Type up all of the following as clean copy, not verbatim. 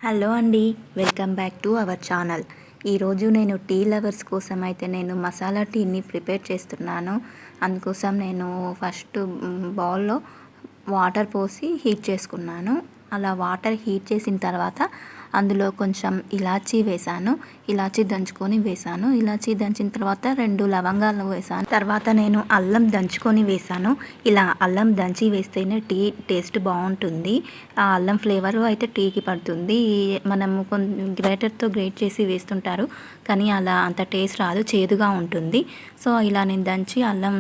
Hello అండి, welcome back to our channel. ఈరోజు నేను టీ లవర్స్ కోసం అయితే నేను మసాలా టీని ప్రిపేర్ చేస్తున్నాను. అందుకోసం నేను ఫస్ట్ బౌల్లో వాటర్ పోసి హీట్ చేసుకున్నాను. అలా వాటర్ హీట్ చేసిన తర్వాత అందులో కొంచెం ఇలాచీ వేసాను. ఇలాచీ దంచుకొని వేసాను. ఇలాచీ దంచిన తర్వాత 2 లవంగాలు వేసాను. తర్వాత నేను అల్లం దంచుకొని వేసాను. ఇలా అల్లం దంచి వేస్తేనే టీ టేస్ట్ బాగుంటుంది. ఆ అల్లం ఫ్లేవర్ అయితే టీకి పడుతుంది. మనము గ్రేటర్తో గ్రేట్ చేసి వేస్తుంటారు, కానీ అలా అంత టేస్ట్ రాదు, చేదుగా ఉంటుంది. సో ఇలా నేను దంచి అల్లం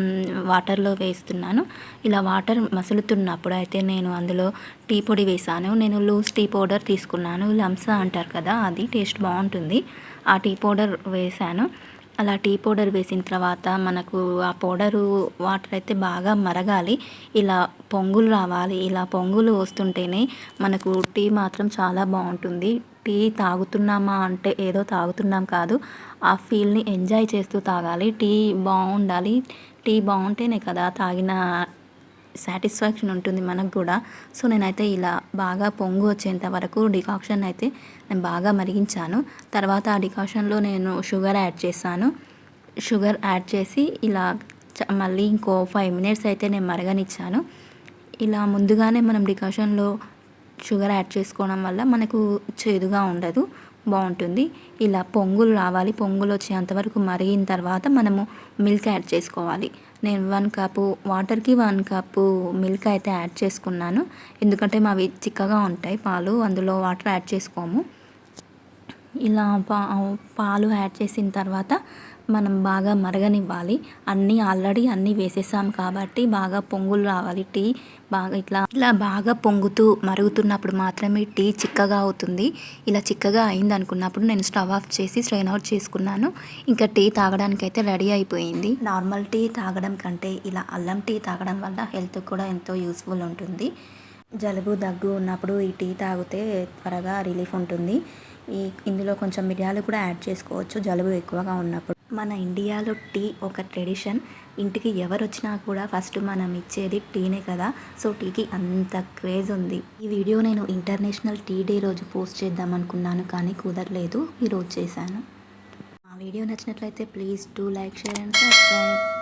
వాటర్లో వేస్తున్నాను. ఇలా వాటర్ మసులుతున్నప్పుడు అయితే నేను అందులో టీ పొడి వేసాను. నేను లూజ్ టీ పౌడర్ తీసుకున్నాను. లంసా అంటారు కదా, అది టేస్ట్ బాగుంటుంది. ఆ టీ పౌడర్ వేసాను. అలా టీ పౌడర్ వేసిన తర్వాత మనకు ఆ పౌడరు వాటర్ అయితే బాగా మరగాలి. ఇలా పొంగులు రావాలి. ఇలా పొంగులు వస్తుంటేనే మనకు టీ మాత్రం చాలా బాగుంటుంది. టీ తాగుతున్నామా అంటే ఏదో తాగుతున్నాం కాదు, ఆ ఫీల్ని ఎంజాయ్ చేస్తూ తాగాలి. టీ బాగుండాలి. టీ బాగుంటేనే కదా తాగిన సాటిస్ఫాక్షన్ ఉంటుంది మనకు కూడా. సో నేనైతే ఇలా బాగా పొంగు వచ్చేంత వరకు డికాక్షన్ అయితే నేను బాగా మరిగించాను. తర్వాత ఆ డికాక్షన్లో నేను షుగర్ యాడ్ చేశాను. షుగర్ యాడ్ చేసి ఇలా మళ్ళీ ఇంకో 5 మినిట్స్ అయితే నేను మరగనిచ్చాను. ఇలా ముందుగానే మనం డికాషన్లో షుగర్ యాడ్ చేసుకోవడం వల్ల మనకు చేదుగా ఉండదు, బాగుంటుంది. ఇలా పొంగులు రావాలి. పొంగులు వచ్చేంతవరకు మరిగిన తర్వాత మనము మిల్క్ యాడ్ చేసుకోవాలి. నేను 1 కప్పు వాటర్కి 1 కప్పు మిల్క్ అయితే యాడ్ చేసుకున్నాను. ఎందుకంటే మావి చిక్కగా ఉంటాయి పాలు, అందులో వాటర్ యాడ్ చేసుకోము. ఇలా పాలు యాడ్ చేసిన తర్వాత మనం బాగా మరగనివ్వాలి. ఆల్రెడీ అన్నీ వేసేసాం కాబట్టి బాగా పొంగులు రావాలి. టీ బాగా ఇట్లా బాగా పొంగుతూ మరుగుతున్నప్పుడు మాత్రమే టీ చిక్కగా అవుతుంది. ఇలా చిక్కగా అయింది అనుకున్నప్పుడు నేను స్టవ్ ఆఫ్ చేసి స్ట్రెయిన్ అవుట్ చేసుకున్నాను. ఇంకా టీ తాగడానికి అయితే రెడీ అయిపోయింది. నార్మల్ టీ తాగడం కంటే ఇలా అల్లం టీ తాగడం వల్ల హెల్త్ కూడా ఎంతో యూస్ఫుల్ ఉంటుంది. జలుబు దగ్గు ఉన్నప్పుడు ఈ టీ తాగితే త్వరగా రిలీఫ్ ఉంటుంది. ఇందులో కొంచెం మిరియాలు కూడా యాడ్ చేసుకోవచ్చు జలుబు ఎక్కువగా ఉన్నప్పుడు. మన ఇండియాలో టీ ఒక ట్రెడిషన్. ఇంటికి ఎవరు వచ్చినా కూడా ఫస్ట్ మనం ఇచ్చేది టీనే కదా. సో టీకి అంత క్రేజ్ ఉంది. ఈ వీడియో నేను ఇంటర్నేషనల్ టీ డే రోజు పోస్ట్ చేద్దాం అనుకున్నాను, కానీ కుదరలేదు. ఈరోజు చేశాను. ఆ వీడియో నచ్చినట్లయితే please do like, share and subscribe.